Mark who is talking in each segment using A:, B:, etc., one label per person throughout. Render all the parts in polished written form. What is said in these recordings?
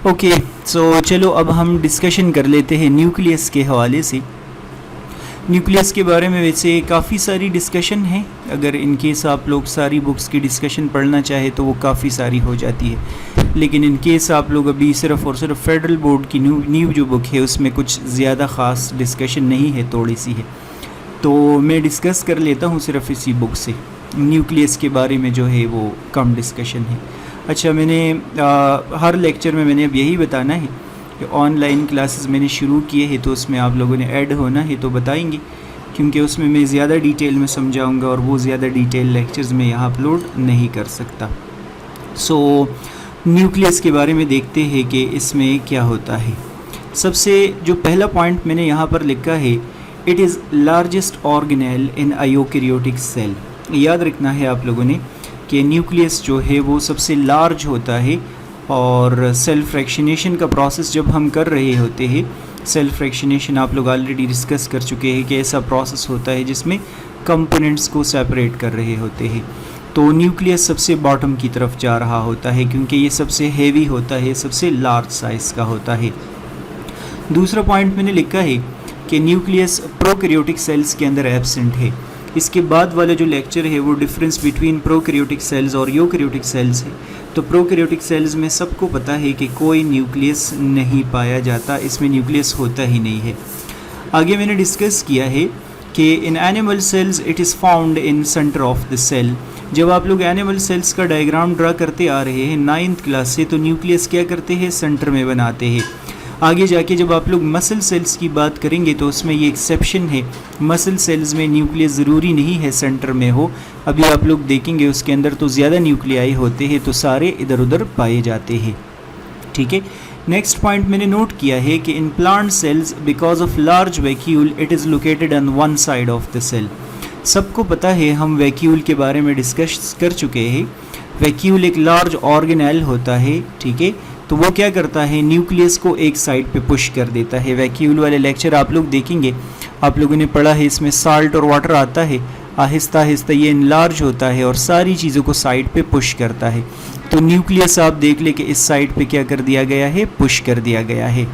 A: Okay, सो चलो अब हम डिस्कशन कर लेते हैं न्यूक्लियस के हवाले से। न्यूक्लियस के बारे में वैसे काफ़ी सारी डिस्कशन है, अगर इन केस आप लोग सारी बुक्स की डिस्कशन पढ़ना चाहे तो वो काफ़ी सारी हो जाती है, लेकिन इन केस आप लोग अभी सिर्फ़ और सिर्फ फेडरल बोर्ड की न्यू जो बुक है उसमें कुछ ज़्यादा ख़ास डिस्कशन नहीं है, थोड़ी सी है, तो मैं डिस्कस कर लेता हूँ सिर्फ इसी बुक से। न्यूक्लियस के बारे में जो है वो कम डिस्कशन है। अच्छा, मैंने हर लेक्चर में मैंने अब यही बताना है कि ऑनलाइन क्लासेस मैंने शुरू किए हैं, तो उसमें आप लोगों ने ऐड होना है तो बताएंगे, क्योंकि उसमें मैं ज़्यादा डिटेल में समझाऊंगा और वो ज़्यादा डिटेल लेक्चर्स में यहाँ अपलोड नहीं कर सकता। सो न्यूक्लियस के बारे में देखते हैं कि इसमें क्या होता है। सबसे जो पहला पॉइंट मैंने यहाँ पर लिखा है, it is largest organelle in eukaryotic cell. याद रखना है आप लोगों ने कि न्यूक्लियस जो है वो सबसे लार्ज होता है, और सेल फ्रैक्शनेशन का प्रोसेस जब हम कर रहे होते हैं, सेल फ्रैक्शनेशन आप लोग ऑलरेडी डिस्कस कर चुके हैं कि ऐसा प्रोसेस होता है जिसमें कंपोनेंट्स को सेपरेट कर रहे होते हैं, तो न्यूक्लियस सबसे बॉटम की तरफ जा रहा होता है क्योंकि ये सबसे हेवी होता है, सबसे लार्ज साइज़ का होता है। दूसरा पॉइंट मैंने लिखा है कि न्यूक्लियस प्रोकैरियोटिक सेल्स के अंदर एब्सेंट है। इसके बाद वाला जो लेक्चर है वो डिफरेंस बिटवीन प्रोकैरियोटिक सेल्स और यूकैरियोटिक सेल्स है। तो प्रोकैरियोटिक सेल्स में सबको पता है कि कोई न्यूक्लियस नहीं पाया जाता, इसमें न्यूक्लियस होता ही नहीं है। आगे मैंने डिस्कस किया है कि in animal cells it is found in centre of the cell. जब आप लोग एनिमल सेल्स का डायग्राम ड्रा करते आ रहे हैं 9th क्लास से, तो न्यूक्लियस क्या करते हैं, सेंटर में बनाते हैं। आगे जाके जब आप लोग मसल सेल्स की बात करेंगे तो उसमें ये एक्सेप्शन है, मसल सेल्स में न्यूक्लियस ज़रूरी नहीं है सेंटर में हो। अभी आप लोग देखेंगे उसके अंदर तो ज़्यादा न्यूक्लियाई होते हैं, तो सारे इधर उधर पाए जाते हैं। ठीक है, नेक्स्ट पॉइंट मैंने नोट किया है कि in plant cells because of large vacuole it is located on one side of the cell. सबको पता है, हम वैक्यूल के बारे में डिस्कस कर चुके हैं। वैक्यूल एक लार्ज ऑर्गेनेल होता है, ठीक है, तो वो क्या करता है, न्यूक्लियस को एक साइड पे पुश कर देता है। वैक्यूल वाले लेक्चर आप लोग देखेंगे, आप लोगों ने पढ़ा है, इसमें साल्ट और वाटर आता है, आहिस्ता आहिस्ता ये इनलार्ज होता है और सारी चीज़ों को साइड पे पुश करता है। तो न्यूक्लियस आप देख ले कि इस साइड पे क्या कर दिया गया है, पुश कर दिया गया है।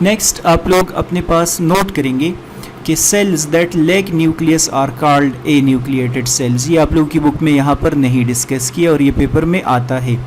A: नेक्स्ट आप लोग अपने पास नोट करेंगे कि cells that lack nucleus are called anucleated cells. ये आप लोग की बुक में यहाँ पर नहीं डिस्कस किया और ये पेपर में आता है।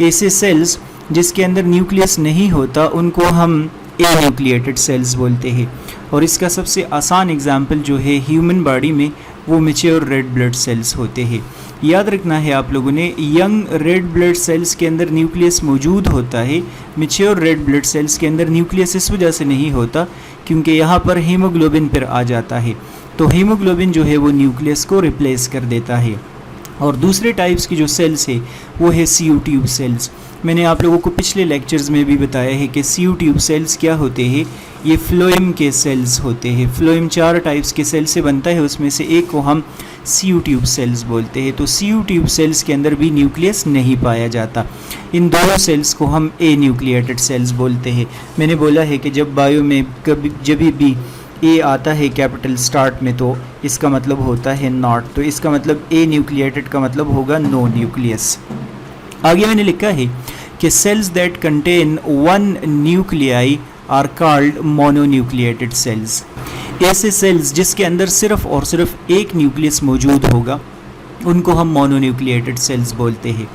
A: ऐसे सेल्स जिसके अंदर न्यूक्लियस नहीं होता उनको हम ए न्यूक्लिएटेड सेल्स बोलते हैं, और इसका सबसे आसान एग्जाम्पल जो है ह्यूमन बॉडी में वो मैच्योर रेड ब्लड सेल्स होते हैं। याद रखना है आप लोगों ने, यंग रेड ब्लड सेल्स के अंदर न्यूक्लियस मौजूद होता है, मैच्योर रेड ब्लड सेल्स के अंदर न्यूक्लियस इस वजह से नहीं होता क्योंकि यहाँ पर हीमोग्लोबिन पर आ जाता है, तो हीमोग्लोबिन जो है वो न्यूक्लियस को रिप्लेस कर देता है। और दूसरे टाइप्स की जो सेल्स है वो है सीयू ट्यूब सेल्स। मैंने आप लोगों को पिछले लेक्चर्स में भी बताया है कि सीयू ट्यूब सेल्स क्या होते हैं, ये फ्लोएम के सेल्स होते हैं। फ्लोएम 4 टाइप्स के सेल से बनता है, उसमें से एक को हम सीयू ट्यूब सेल्स बोलते हैं। तो सीयू ट्यूब सेल्स के अंदर भी न्यूक्लियस नहीं पाया जाता। इन दोनों सेल्स को हम ए न्यूक्लिएटेड सेल्स बोलते हैं। मैंने बोला है कि जब बायो में जब भी ए आता है कैपिटल स्टार्ट में तो इसका मतलब होता है नॉट, तो इसका मतलब ए न्यूक्लिएटेड का मतलब होगा नो न्यूक्लियस। आगे मैंने लिखा है कि cells that contain one nuclei are called mononucleated cells. ऐसे सेल्स जिसके अंदर सिर्फ और सिर्फ एक न्यूक्लियस मौजूद होगा उनको हम मोनोन्यूक्लिएटेड सेल्स बोलते हैं।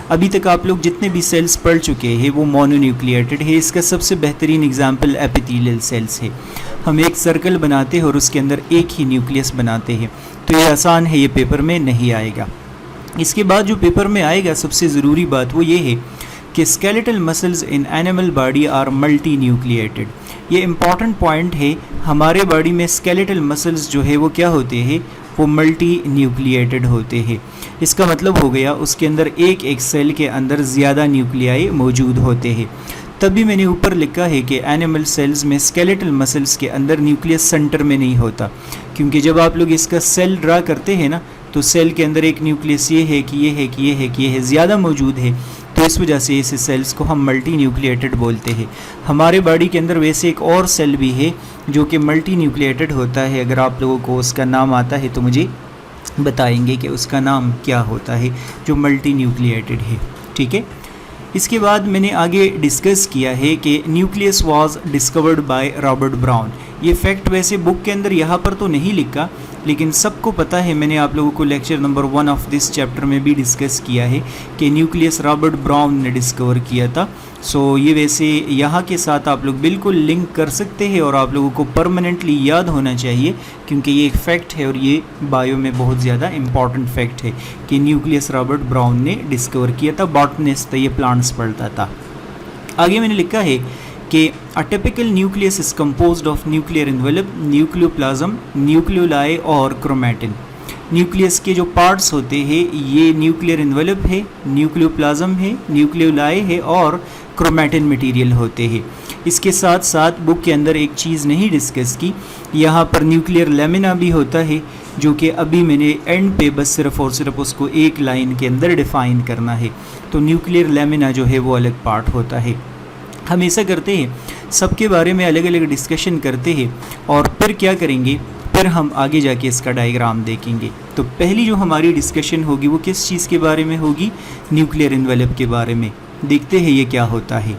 A: अभी तक आप लोग जितने भी सेल्स पढ़ चुके हैं वो मोनोन्यूक्लिएटेड है। इसका सबसे बेहतरीन एग्जाम्पल एपिथेलियल सेल्स है। हम एक सर्कल बनाते हैं और उसके अंदर एक ही न्यूक्लियस बनाते हैं, तो ये आसान है, ये पेपर में नहीं आएगा। इसके बाद जो पेपर में आएगा सबसे ज़रूरी बात वो ये है कि skeletal muscles in animal body are multinucleated. ये इम्पॉर्टेंट पॉइंट है, हमारे बॉडी में स्केलेटल मसल्स जो है वो क्या होते हैं, वो मल्टी न्यूक्लिएटेड होते हैं। इसका मतलब हो गया उसके अंदर एक एक सेल के अंदर ज़्यादा न्यूक्लियाई मौजूद होते हैं। तभी मैंने ऊपर लिखा है कि एनिमल सेल्स में स्केलेटल मसल्स के अंदर न्यूक्लियस सेंटर में नहीं होता, क्योंकि जब आप लोग इसका सेल ड्रा करते हैं ना तो सेल के अंदर एक न्यूक्लियस ये है कि ये है कि ये है कि ये है ज़्यादा मौजूद है, तो इस वजह से ऐसे सेल्स को हम मल्टी न्यूक्लिएटेड बोलते हैं। हमारे बॉडी के अंदर वैसे एक और सेल भी है जो कि मल्टी न्यूक्लिएटेड होता है। अगर आप लोगों को उसका नाम आता है तो मुझे बताएंगे कि उसका नाम क्या होता है जो मल्टी न्यूक्लिएटेड है। ठीक है, इसके बाद मैंने आगे डिस्कस किया है कि nucleus was discovered by Robert brown. ये फैक्ट वैसे बुक के अंदर यहाँ पर तो नहीं लिखा, लेकिन सबको पता है, मैंने आप लोगों को lecture number 1 of this chapter में भी डिस्कस किया है कि न्यूक्लियस रॉबर्ट ब्राउन ने डिस्कवर किया था। सो ये वैसे यहाँ के साथ आप लोग बिल्कुल लिंक कर सकते हैं और आप लोगों को परमानेंटली याद होना चाहिए, क्योंकि ये एक फैक्ट है और ये बायो में बहुत ज़्यादा इंपॉर्टेंट फैक्ट है कि न्यूक्लियस रॉबर्ट ब्राउन ने डिस्कवर किया था। बॉटनिस्ट था, ये प्लांट्स पढ़ता था। आगे मैंने लिखा है कि a typical nucleus is composed of nuclear envelope, nucleoplasm, nucleoli और क्रोमैटिन। न्यूक्लियस के जो पार्ट्स होते हैं ये न्यूक्लियर एनवेलप है, न्यूक्लियोप्लाज्म है, न्यूक्लियोलाई है और क्रोमैटिन मटेरियल होते हैं। इसके साथ साथ बुक के अंदर एक चीज़ नहीं डिस्कस की, यहाँ पर न्यूक्लियर लेमिना भी होता है, जो कि अभी मैंने एंड पे बस सिर्फ और सिर्फ उसको एक लाइन के अंदर डिफ़ाइन करना है। तो न्यूक्लियर लेमिना जो है वो अलग पार्ट होता है। हम ऐसा करते हैं, सबके बारे में अलग अलग डिस्कशन करते हैं और फिर क्या करेंगे, फिर हम आगे जाके इसका डायग्राम देखेंगे। तो पहली जो हमारी डिस्कशन होगी वो किस चीज़ के बारे में होगी, न्यूक्लियर एनवेलप के बारे में। देखते हैं ये क्या होता है।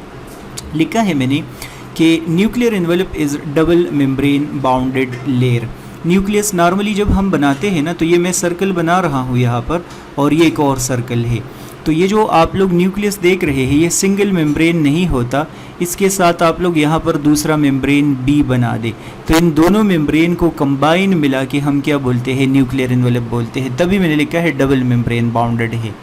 A: लिखा है मैंने कि nuclear envelope is double membrane bounded layer. Nucleus normally जब हम बनाते हैं ना, तो ये मैं सर्कल बना रहा हूँ यहाँ पर और ये एक और सर्कल है। तो ये जो आप लोग न्यूक्लियस देख रहे हैं ये सिंगल मेम्ब्रेन नहीं होता, इसके साथ आप लोग यहाँ पर दूसरा मेम्ब्रेन भी बना दे, तो इन दोनों मेम्ब्रेन को कंबाइन मिला के हम क्या बोलते हैं, न्यूक्लियर एनवेलप बोलते हैं। तभी मैंने लिखा है डबल मेम्ब्रेन बाउंडेड है।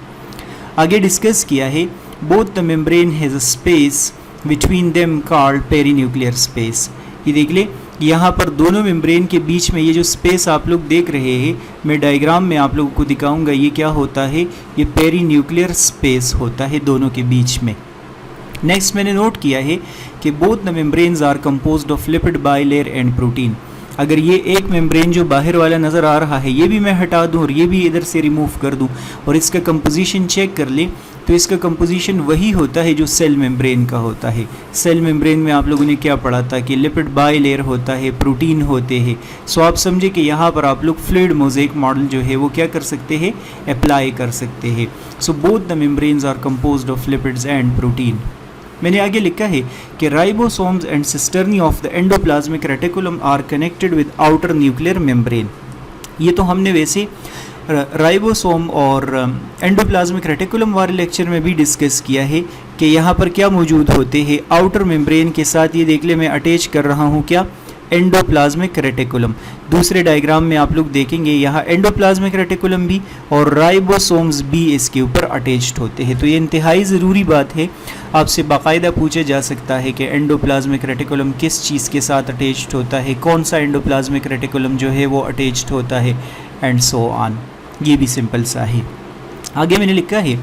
A: आगे डिस्कस किया है both the membrane has a space between them called perinuclear space. ये देख ले, यहाँ पर दोनों मेम्ब्रेन के बीच में ये जो स्पेस आप लोग देख रहे हैं, मैं डायग्राम में आप लोगों को दिखाऊंगा ये क्या होता है, ये पेरीन्यूक्लियर स्पेस होता है दोनों के बीच में। नेक्स्ट मैंने नोट किया है कि both the membranes are composed of lipid bilayer and protein. अगर ये एक मेम्ब्रेन जो बाहर वाला नज़र आ रहा है ये भी मैं हटा दूँ और ये भी इधर से रिमूव कर दूँ और इसका कंपोजिशन चेक कर ले, तो इसका कंपोजिशन वही होता है जो सेल मेम्ब्रेन का होता है। सेल मेम्ब्रेन में आप लोगों ने क्या पढ़ा था कि लिपिड बाइलेयर होता है, प्रोटीन होते हैं। सो आप समझे कि यहाँ पर आप लोग फ्लूइड मोज़ेक मॉडल जो है वो क्या कर सकते हैं, अप्लाई कर सकते हैं। So both the membranes are composed of lipids and protein. मैंने आगे लिखा है कि ribosomes and cisternae of the endoplasmic reticulum are connected with outer nuclear membrane. ये तो हमने वैसे राइबोसोम और एंडोप्लाज्मिक रेटिकुलम वाले लेक्चर में भी डिस्कस किया है कि यहाँ पर क्या मौजूद होते हैं आउटर मेम्ब्रेन के साथ। ये देख ले, मैं अटैच कर रहा हूँ क्या, एंडोप्लाज्मिक रेटिकुलम। दूसरे डायग्राम में आप लोग देखेंगे यहाँ एंडोप्लाज्मिक रेटिकुलम भी और राइबोसोम्स भी इसके ऊपर अटैच्ड होते हैं। तो ये इंतहाई ज़रूरी बात है, आपसे बाकायदा पूछा जा सकता है कि एंडोप्लाज्मिक रेटिकुलम किस चीज़ के साथ अटैच्ड होता है, कौन सा एंडोप्लाज्मिक रेटिकुलम जो है वो अटैच्ड होता है, एंड सो ऑन। ये भी सिंपल सा है। आगे मैंने लिखा है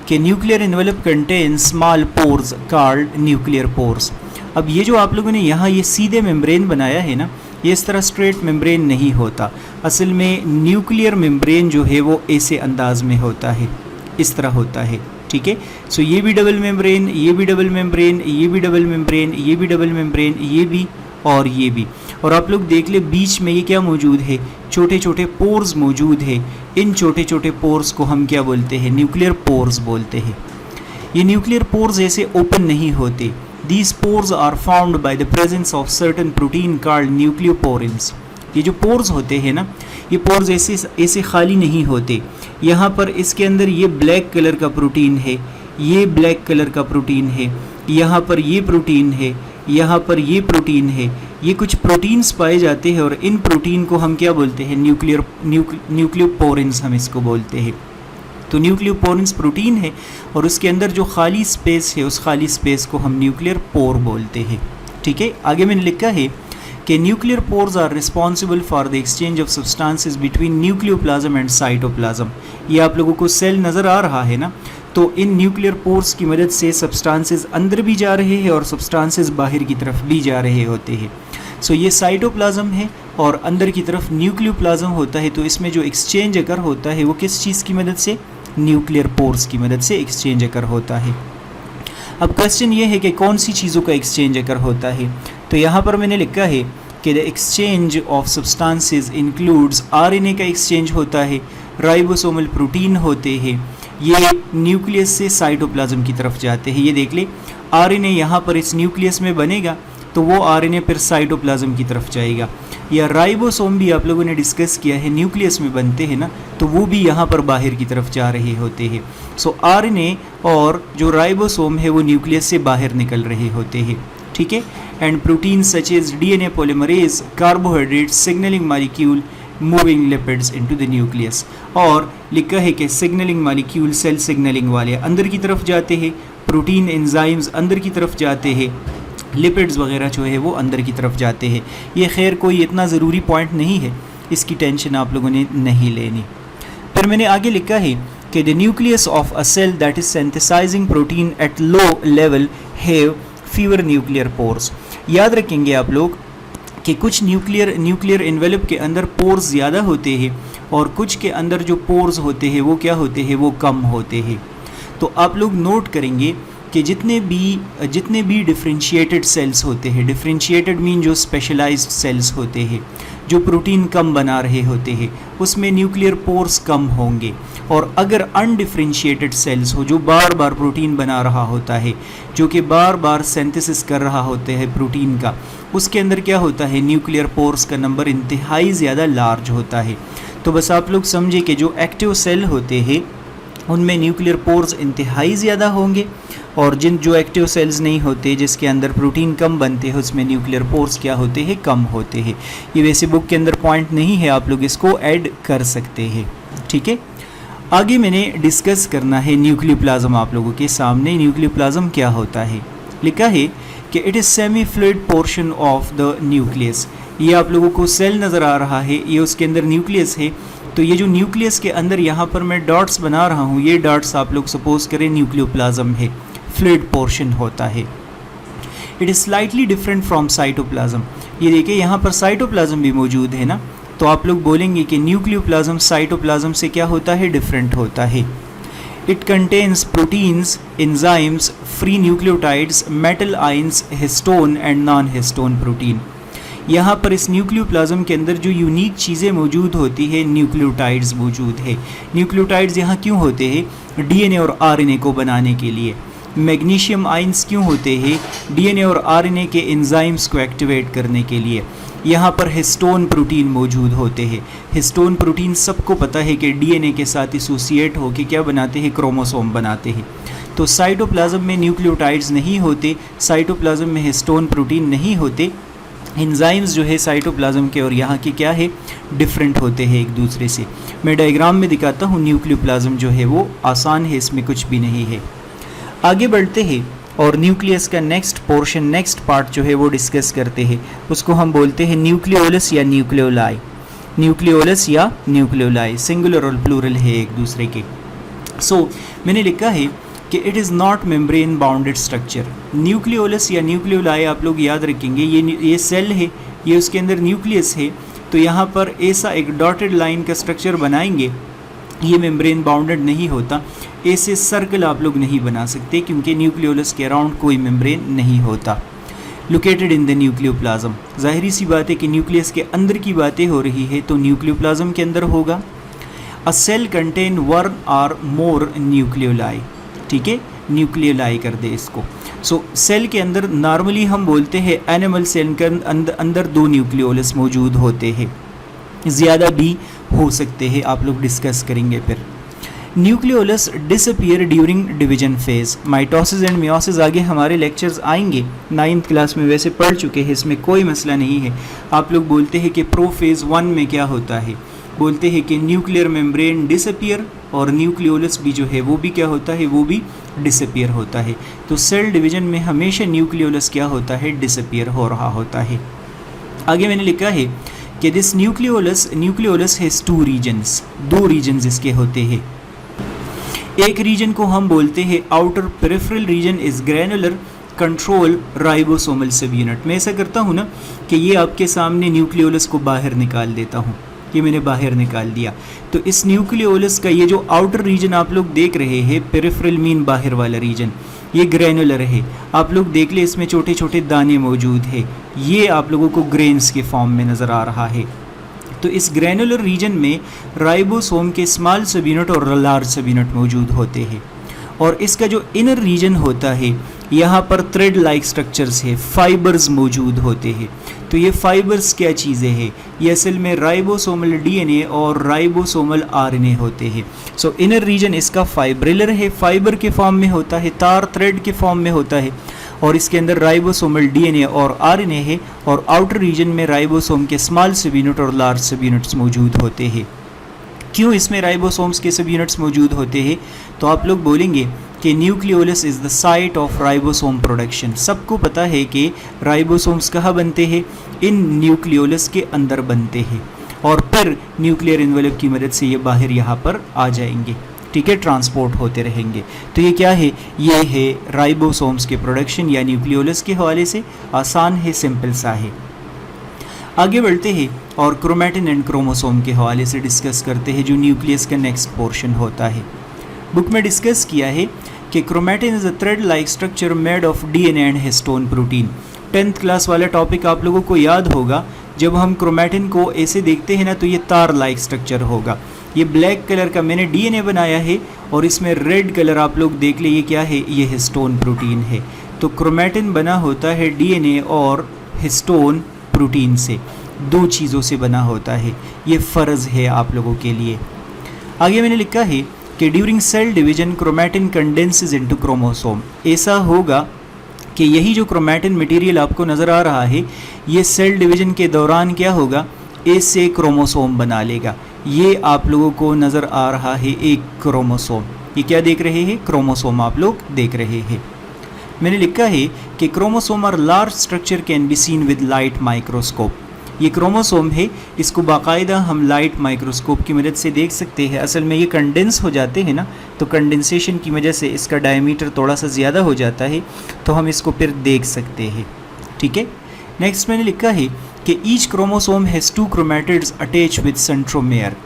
A: कि nuclear envelope contain small pores called nuclear pores. अब ये जो आप लोगों ने यहाँ ये सीधे मेम्ब्रेन बनाया है ना, ये इस तरह स्ट्रेट मेम्ब्रेन नहीं होता। असल में न्यूक्लियर मेम्ब्रेन जो है वो ऐसे अंदाज में होता है, इस तरह होता है, ठीक है। सो ये भी डबल मेम्ब्रेन, ये भी डबल मेम्ब्रेन, ये भी डबल मेम्ब्रेन, ये भी डबल मेम्ब्रेन, ये भी और ये भी। और आप लोग देख ले बीच में ये क्या मौजूद है, छोटे छोटे पोर्स मौजूद है। इन छोटे छोटे पोर्स को हम क्या बोलते हैं, न्यूक्लियर पोर्स बोलते हैं। ये न्यूक्लियर पोर्स ऐसे ओपन नहीं होते। These pores are formed by the presence of certain protein called nucleoporins। ये जो पोर्स होते हैं ना, ये पोर्स ऐसे खाली नहीं होते। यहाँ पर इसके अंदर ये ब्लैक कलर का प्रोटीन है, ये ब्लैक कलर का प्रोटीन है, यहाँ पर ये प्रोटीन है, यहाँ पर ये प्रोटीन है। ये कुछ प्रोटीन्स पाए जाते हैं और इन प्रोटीन को हम क्या बोलते हैं, न्यूक्लियोपोरिन्स हम इसको बोलते हैं। तो न्यूक्लियोपोरिन्स प्रोटीन है और उसके अंदर जो खाली स्पेस है उस खाली स्पेस को हम न्यूक्लियर पोर बोलते हैं, ठीक है। आगे मैंने लिखा है कि nuclear pores are responsible for the exchange of substances between nucleoplasm and cytoplasm. ये आप लोगों को सेल नज़र आ रहा है ना, तो इन न्यूक्लियर पोर्स की मदद से सब्सटेंसेस अंदर भी जा रहे हैं और सब्सटेंसेस बाहर की तरफ भी जा रहे होते हैं। सो ये साइटोप्लाज्म है और अंदर की तरफ न्यूक्लियोप्लाज्म होता है। तो इसमें जो एक्सचेंज अकर होता है वो किस चीज़ की मदद से, न्यूक्लियर पोर्स की मदद से एक्सचेंज अकर होता है। अब क्वेश्चन ये है कि कौन सी चीज़ों का एक्सचेंज अकर होता है। तो यहाँ पर मैंने लिखा है कि the exchange of substances includes RNA का एक्सचेंज होता है, राइबोसोमल प्रोटीन होते हैं, ये न्यूक्लियस से साइटोप्लाज्म की तरफ जाते हैं। ये देख ले, आरएनए यहाँ पर इस न्यूक्लियस में बनेगा तो वो आरएनए फिर साइटोप्लाज्म की तरफ जाएगा। या राइबोसोम भी आप लोगों ने डिस्कस किया है, न्यूक्लियस में बनते हैं ना, तो वो भी यहाँ पर बाहर की तरफ जा रहे होते हैं। सो आरएनए और जो राइबोसोम है वो न्यूक्लियस से बाहर निकल रहे होते हैं, ठीक है। And protein such as DNA polymerase, carbohydrate, signalling molecule, moving lipids into the nucleus. और लिखा है कि सिग्नलिंग मॉलिक्यूल सेल सिग्नलिंग वाले अंदर की तरफ जाते हैं, प्रोटीन एंजाइम्स अंदर की तरफ जाते हैं, लिपिड्स वगैरह जो है वो अंदर की तरफ जाते हैं। ये खैर कोई इतना ज़रूरी पॉइंट नहीं है, इसकी टेंशन आप लोगों ने नहीं लेनी। फिर मैंने आगे लिखा है कि the nucleus of a cell that is synthesising protein at low level have fewer nuclear pores. याद रखेंगे आप लोग कि कुछ न्यूक्लियर एनवेलप के अंदर पोर्स ज़्यादा होते हैं और कुछ के अंदर जो पोर्स होते हैं वो क्या होते हैं, वो कम होते हैं। तो आप लोग नोट करेंगे कि जितने भी डिफरेंशिएटेड सेल्स होते हैं, डिफरेंशिएटेड मीन जो स्पेशलाइज्ड सेल्स होते हैं, जो प्रोटीन कम बना रहे होते हैं, उसमें न्यूक्लियर पोर्स कम होंगे। और अगर अनडिफरेंशिएटेड सेल्स हो, जो बार बार प्रोटीन बना रहा होता है, जो कि बार बार सिंथेसिस कर रहा होता है प्रोटीन का, उसके अंदर क्या होता है, न्यूक्लियर पोर्स का नंबर इंतहाई ज़्यादा लार्ज होता है। तो बस आप लोग समझे कि जो एक्टिव सेल होते हैं उनमें न्यूक्लियर पोर्स इंतहाई ज़्यादा होंगे, और जो एक्टिव सेल्स नहीं होते, जिसके अंदर प्रोटीन कम बनते हैं, उसमें न्यूक्लियर पोर्स क्या होते हैं, कम होते हैं। ये वैसे बुक के अंदर पॉइंट नहीं है, आप लोग इसको ऐड कर सकते हैं, ठीक है। आगे मैंने डिस्कस करना है न्यूक्लियोप्लाज्म आप लोगों के सामने। न्यूक्लियोप्लाज्म क्या होता है, लिखा है कि it is semi fluid portion of the nucleus. ये आप लोगों को सेल नज़र आ रहा है, ये उसके अंदर न्यूक्लियस है। तो ये जो न्यूक्लियस के अंदर यहाँ पर मैं डॉट्स बना रहा हूँ, ये डॉट्स आप लोग सपोज करें न्यूक्लियोप्लाज्म है, फ्लूइड पोर्शन होता है। It is slightly different from cytoplasm. ये देखिए यहाँ पर साइटोप्लाज्म भी मौजूद है ना, तो आप लोग बोलेंगे कि न्यूक्लियोप्लाज्म साइटोप्लाज्म से क्या होता है, डिफरेंट होता है। It contains proteins, enzymes, free nucleotides, metal ions, histone and non histone protein. यहाँ पर इस न्यूक्लियोप्लाज्म के अंदर जो यूनिक चीज़ें मौजूद होती है, न्यूक्लियोटाइड्स मौजूद है। न्यूक्लियोटाइड्स यहाँ क्यों होते हैं, डीएनए और आरएनए को बनाने के लिए। मैग्नीशियम आयंस क्यों होते हैं, डीएनए और आरएनए के एंजाइम्स को एक्टिवेट करने के लिए। यहाँ पर हिस्टोन प्रोटीन मौजूद होते हैं। हिस्टोन प्रोटीन सबको पता है कि डीएनए के साथ एसोसिएट होकर क्या बनाते हैं, क्रोमोसोम बनाते हैं। तो साइटोप्लाज्म में न्यूक्लियोटाइड्स नहीं होते, साइटोप्लाज्म में हिस्टोन प्रोटीन नहीं होते। एंजाइम्स जो है साइटोप्लाज्म के और यहाँ के क्या है, डिफरेंट होते हैं एक दूसरे से। मैं डायग्राम में दिखाता हूँ। न्यूक्लियोप्लाज्म जो है वो आसान है, इसमें कुछ भी नहीं है। आगे बढ़ते हैं और न्यूक्लियस का नेक्स्ट पोर्शन, नेक्स्ट पार्ट जो है वो डिस्कस करते हैं। उसको हम बोलते हैं न्यूक्लियोलस या न्यूक्लियोलाई। न्यूक्लियोलस या न्यूक्लियोलाई सिंगुलर और प्लूरल है एक दूसरे के। सो मैंने लिखा है कि it is not membrane bounded structure. Nucleolus या न्यूक्लियोलाई आप लोग याद रखेंगे, ये सेल है, ये उसके अंदर न्यूक्लियस है। तो यहाँ पर ऐसा एक डॉटेड लाइन का स्ट्रक्चर बनाएंगे, ये मेम्ब्रेन बाउंडेड नहीं होता। ऐसे सर्कल आप लोग नहीं बना सकते क्योंकि न्यूक्लियोलस के अराउंड कोई मेम्ब्रेन नहीं होता। लोकेटेड इन द न्यूक्लियोप्लाज्म, जाहिर सी बात है कि न्यूक्लियस के अंदर की बातें हो रही है तो न्यूक्लियोप्लाज्म के अंदर होगा। अ सेल कंटेन वन और मोर न्यूक्लियोलाई, ठीक है, न्यूक्लियोलाई कर दे इसको। सो सेल के अंदर नॉर्मली हम बोलते हैं एनिमल सेल के अंदर 2 न्यूक्लियोलस मौजूद होते हैं, ज़्यादा भी हो सकते हैं, आप लोग डिस्कस करेंगे फिर। Nucleolus disappear during division phase. Mitosis and meiosis आगे हमारे लेक्चर्स आएंगे, 9th क्लास में वैसे पढ़ चुके हैं, इसमें कोई मसला नहीं है। आप लोग बोलते हैं कि प्रोफेज 1 में क्या होता है, बोलते हैं कि न्यूक्लियर मेम्ब्रेन डिसअपियर और न्यूक्लियोलस भी जो है वो भी क्या होता है, वो भी डिसअपियर होता है। तो सेल डिवीजन में हमेशा न्यूक्लियोलस क्या होता है, डिसअपियर हो रहा होता है। आगे मैंने लिखा है कि this nucleolus has 2 regions, 2 regions इसके होते हैं। एक रीजन को हम बोलते हैं outer peripheral region is granular control ribosomal subunit. मैं ऐसा करता हूँ ना कि ये आपके सामने न्यूक्लियोलस को बाहर निकाल देता हूँ, ये मैंने बाहर निकाल दिया। तो इस न्यूक्लियोलस का ये जो आउटर रीजन आप लोग देख रहे हैं, पेरिफेरल मीन बाहर वाला रीजन, ये ग्रैनुलर है। आप लोग देख ले इसमें छोटे छोटे दाने मौजूद है, ये आप लोगों को ग्रेन्स के फॉर्म में नज़र आ रहा है। तो इस ग्रैनुलर रीजन में राइबोसोम के स्मॉल सब यूनिट और लार्ज सब यूनिट मौजूद होते हैं। और इसका जो इनर रीजन होता है यहाँ पर थ्रेड लाइक स्ट्रक्चर्स है, फाइबर्स मौजूद होते हैं। तो ये फाइबर्स क्या चीज़ें हैं? ये असल में राइबोसोमल डीएनए और राइबोसोमल आरएनए होते हैं। सो इनर रीजन इसका फाइब्रिलर है, फाइबर के फॉर्म में होता है, तार थ्रेड के फॉर्म में होता है, और इसके अंदर राइबोसोमल डीएनए और आरएनए है। और आउटर रीजन में राइबोसोम के स्मॉल सब यूनिट और लार्ज सब यूनिट्स मौजूद होते हैं। क्यों इसमें राइबोसोम्स के सब यूनिट्स मौजूद होते हैं? तो आप लोग बोलेंगे कि nucleolus is the site of ribosome production. सबको पता है कि राइबोसोम्स कहाँ बनते हैं? इन न्यूक्लियोलस के अंदर बनते हैं, और फिर न्यूक्लियर एनवेलप की मदद से ये बाहर यहाँ पर आ जाएंगे, ठीक है, ट्रांसपोर्ट होते रहेंगे। तो ये क्या है? ये है राइबोसोम्स के प्रोडक्शन या न्यूक्लियोलस के हवाले से आसान है, सिंपल सा है। आगे बढ़ते हैं और क्रोमैटिन एंड क्रोमोसोम के हवाले से डिस्कस करते हैं, जो न्यूक्लियस का नेक्स्ट पोर्शन होता है। बुक में डिस्कस किया है कि chromatin is a thread like structure made of DNA and histone protein. 10th class वाला टॉपिक आप लोगों को याद होगा। जब हम क्रोमैटिन को ऐसे देखते हैं ना, तो ये तार लाइक स्ट्रक्चर होगा। ये ब्लैक कलर का मैंने डीएनए बनाया है, और इसमें रेड कलर आप लोग देख ले, ये क्या है? ये हिस्टोन प्रोटीन है। तो क्रोमैटिन बना होता है डीएनए और हिस्टोन प्रोटीन से, दो चीज़ों से बना होता है। ये फ़र्ज़ है आप लोगों के लिए। आगे मैंने लिखा है कि during cell division chromatin condenses into chromosome. ऐसा होगा कि यही जो क्रोमैटिन मटेरियल आपको नज़र आ रहा है, ये सेल डिवीजन के दौरान क्या होगा? इससे क्रोमोसोम बना लेगा। ये आप लोगों को नज़र आ रहा है एक क्रोमोसोम। ये क्या देख रहे हैं? क्रोमोसोम आप लोग देख रहे हैं। मैंने लिखा है कि chromosome are large structure can be seen with light microscope. ये क्रोमोसोम है, इसको बाकायदा हम लाइट माइक्रोस्कोप की मदद से देख सकते हैं। असल में ये कंडेंस हो जाते हैं ना, तो कंडेंसेशन की वजह से इसका डायमीटर थोड़ा सा ज़्यादा हो जाता है, तो हम इसको फिर देख सकते हैं, ठीक है। नेक्स्ट मैंने लिखा है कि each chromosome has 2 chromatids attach with centromere.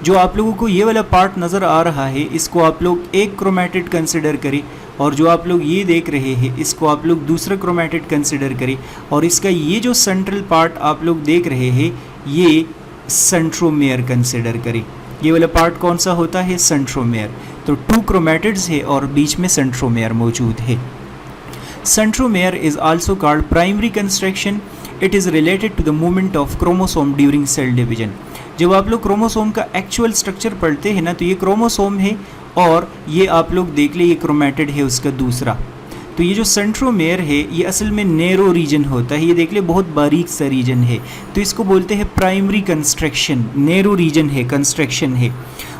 A: जो आप लोगों को ये वाला पार्ट नज़र आ रहा है, इसको आप लोग एक क्रोमैटिड कंसिडर करें, और जो आप लोग ये देख रहे हैं, इसको आप लोग दूसरा क्रोमैटिड कंसिडर करें, और इसका ये जो सेंट्रल पार्ट आप लोग देख रहे हैं, ये सेंट्रोमेयर कंसिडर करें। ये वाला पार्ट कौन सा होता है? सेंट्रोमेयर। तो 2 क्रोमैटिड्स है और बीच में सेंट्रोमेयर मौजूद है। Centromere is also called primary construction. It is related to the movement of chromosome during cell division. जब आप लोग क्रोमोसोम का एक्चुअल स्ट्रक्चर पढ़ते हैं ना, तो ये क्रोमोसोम है, और ये आप लोग देख ले, ये क्रोमैटिड है उसका दूसरा। तो ये जो सेंट्रोमेयर है, ये असल में नैरो रीजन होता है। ये देख ले, बहुत बारीक सा रीजन है, तो इसको बोलते हैं प्राइमरी कंस्ट्रक्शन। नैरो रीजन है, कंस्ट्रक्शन है,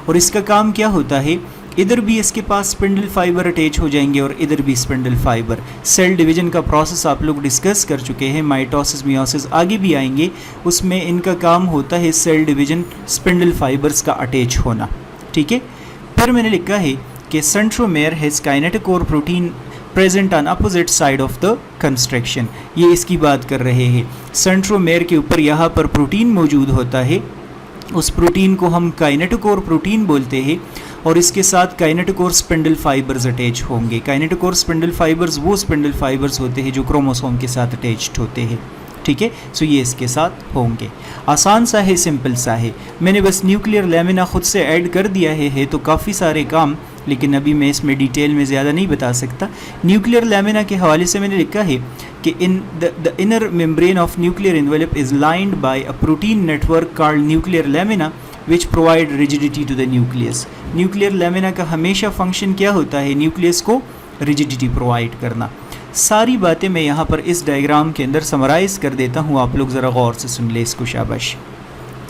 A: और इसका काम क्या होता है? इधर भी इसके पास स्पिंडल फाइबर अटैच हो जाएंगे, और इधर भी स्पिंडल फाइबर। सेल डिवीजन का प्रोसेस आप लोग डिस्कस कर चुके हैं, माइटोसिस मियोसिस आगे भी आएंगे, उसमें इनका काम होता है सेल डिवीजन, स्पिंडल फाइबर्स का अटैच होना, ठीक है। फिर मैंने लिखा है कि सेंट्रोमेयर हैज़ काइनेटिक और protein present on opposite side of the construction. ये इसकी बात कर रहे हैं। सेंट्रोमेयर के ऊपर यहाँ पर प्रोटीन मौजूद होता है, उस प्रोटीन को हम काइनेटोकोर प्रोटीन बोलते हैं, और इसके साथ काइनेटोकोर स्पिंडल फाइबर्स अटैच होंगे। काइनेटोकोर स्पिंडल फाइबर्स वो स्पिंडल फाइबर्स होते हैं जो क्रोमोसोम के साथ अटैच्ड होते हैं, ठीक है। सो ये इसके साथ होंगे। आसान सा है, सिंपल सा है। मैंने बस न्यूक्लियर लैमिना खुद से ऐड कर दिया है तो काफ़ी सारे काम, लेकिन अभी मैं इसमें डिटेल में ज़्यादा नहीं बता सकता। न्यूक्लियर लैमिना के हवाले से मैंने लिखा है कि in the inner membrane of nuclear envelope is lined by a protein network called nuclear lamina which provide rigidity to the nucleus. Nuclear lamina का हमेशा फंक्शन क्या होता है? न्यूक्लियस को रिजिडिटी प्रोवाइड करना। सारी बातें मैं यहाँ पर इस डायग्राम के अंदर समराइज़ कर देता हूँ, आप लोग ज़रा गौर से सुन ले इसको, शाबाश।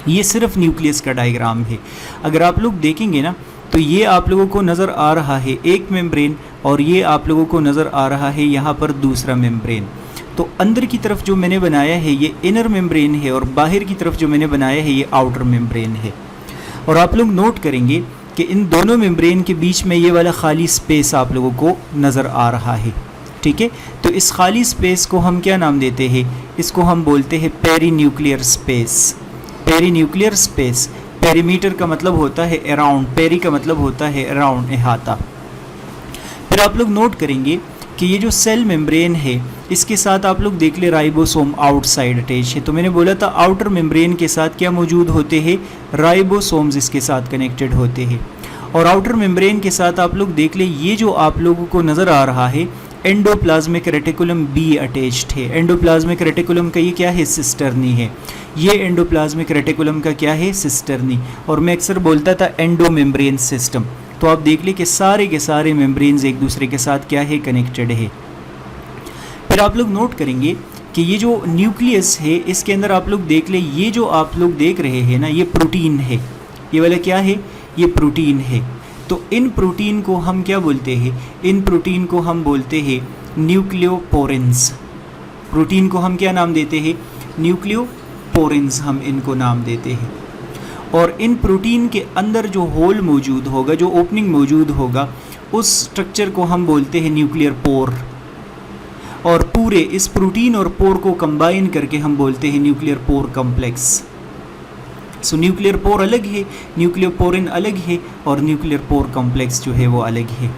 A: ये सिर्फ न्यूक्लियस का डायग्राम है। अगर आप लोग देखेंगे ना, तो ये आप लोगों को नज़र आ रहा है एक मेम्ब्रेन, और ये आप लोगों को नज़र आ रहा है यहाँ पर दूसरा मेम्ब्रेन। तो अंदर की तरफ जो मैंने बनाया है ये इनर मेम्ब्रेन है, और बाहर की तरफ जो मैंने बनाया है ये आउटर मेम्ब्रेन है। और आप लोग नोट करेंगे कि इन दोनों मेम्ब्रेन के बीच में ये वाला खाली स्पेस आप लोगों को नज़र आ रहा है, ठीक है। तो इस खाली स्पेस को हम क्या नाम देते हैं? इसको हम बोलते हैं perinuclear space. Perinuclear space, perimeter का मतलब होता है अराउंड, पेरी का मतलब होता है अराउंड, अहाता। फिर आप लोग नोट करेंगे कि ये जो सेल मेम्ब्रेन है इसके साथ आप लोग देख ले राइबोसोम आउटसाइड अटैच है। तो मैंने बोला था आउटर मेम्ब्रेन के साथ क्या मौजूद होते हैं, राइबोसोम्स इसके साथ कनेक्टेड होते हैं। और आउटर मेम्ब्रेन के साथ आप लोग देख ले ये जो आप लोगों को नज़र आ रहा है एंडोप्लाज्मिक रेटिकुलम बी अटैच्ड है। एंडोप्लाज्मिक रेटिकुलम का ये क्या है, सिस्टर्नी है। ये एंडोप्लाज्मिक रेटिकुलम का क्या है, सिस्टर्नी। और मैं अक्सर बोलता था एंडो मेम्ब्रेन सिस्टम। तो आप देख ले कि सारे के सारे मेम्ब्रेन्स एक दूसरे के साथ क्या है, कनेक्टेड है। फिर आप लोग नोट करेंगे कि ये जो न्यूक्लियस है इसके अंदर आप लोग देख ले ये जो आप लोग देख रहे हैं ना, ये प्रोटीन है। ये वाला क्या है, ये प्रोटीन है। तो इन प्रोटीन को हम क्या बोलते हैं, इन प्रोटीन को हम बोलते हैं न्यूक्लियोपोरेंस। प्रोटीन को हम क्या नाम देते हैं, न्यूक्लियोपोरेंस हम इनको नाम देते हैं। और इन प्रोटीन के अंदर जो होल मौजूद होगा, जो ओपनिंग मौजूद होगा, उस स्ट्रक्चर को हम बोलते हैं न्यूक्लियर पोर। और पूरे इस प्रोटीन और पोर को कंबाइन करके हम बोलते हैं न्यूक्लियर पोर कॉम्प्लेक्स। सो न्यूक्लियर पोर अलग है, न्यूक्लियोपोरिन अलग है, और न्यूक्लियर पोर कॉम्प्लेक्स जो है वो अलग है।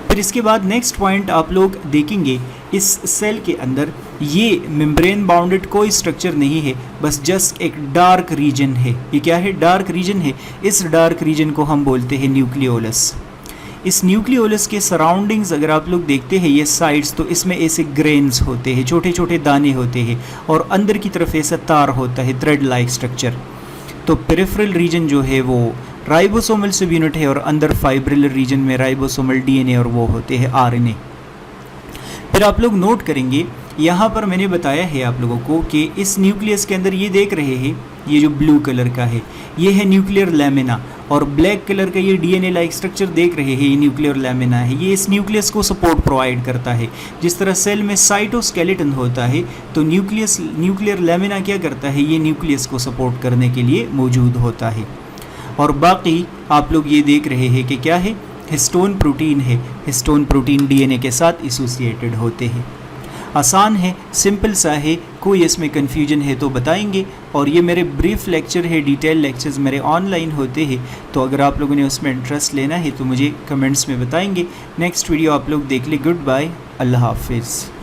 A: फिर इसके बाद नेक्स्ट पॉइंट आप लोग देखेंगे, इस सेल के अंदर ये मेम्ब्रेन बाउंडेड कोई स्ट्रक्चर नहीं है, बस जस्ट एक डार्क रीजन है। ये क्या है, डार्क रीजन है। इस डार्क रीजन को हम बोलते हैं न्यूक्लियोलस। इस न्यूक्लियोलस के सराउंडिंग्स अगर आप लोग देखते हैं ये साइड्स, तो इसमें ऐसे ग्रेन्स होते हैं, छोटे छोटे दाने होते हैं, और अंदर की तरफ ऐसा तार होता है, थ्रेड लाइक स्ट्रक्चर। तो पेरिफेरल रीजन जो है वो राइबोसोमल सब यूनिट है, और अंदर फाइब्रिलर रीजन में राइबोसोमल डीएनए और वो होते हैं आरएनए। फिर आप लोग नोट करेंगे यहाँ पर मैंने बताया है आप लोगों को कि इस न्यूक्लियस के अंदर ये देख रहे हैं, ये जो ब्लू कलर का है ये है न्यूक्लियर लैमिना, और ब्लैक कलर का ये डीएनए लाइक स्ट्रक्चर देख रहे हैं, ये न्यूक्लियर लैमिना है। ये इस न्यूक्लियस को सपोर्ट प्रोवाइड करता है। जिस तरह सेल में साइटोस्केलेटन होता है, तो न्यूक्लियर लैमिना क्या करता है, ये न्यूक्लियस को सपोर्ट करने के लिए मौजूद होता है। और बाकी आप लोग ये देख रहे हैं कि क्या है, हिस्टोन प्रोटीन है। हिस्टोन प्रोटीन डीएनए के साथ एसोसिएटेड होते हैं। आसान है, सिंपल सा है, कोई इसमें कन्फ्यूजन है तो बताएंगे। और ये मेरे ब्रीफ लेक्चर है, डिटेल लेक्चर्स मेरे ऑनलाइन होते हैं, तो अगर आप लोगों ने उसमें इंटरेस्ट लेना है तो मुझे कमेंट्स में बताएंगे। नेक्स्ट वीडियो आप लोग देख ले। गुड बाय, अल्लाह हाफिज़।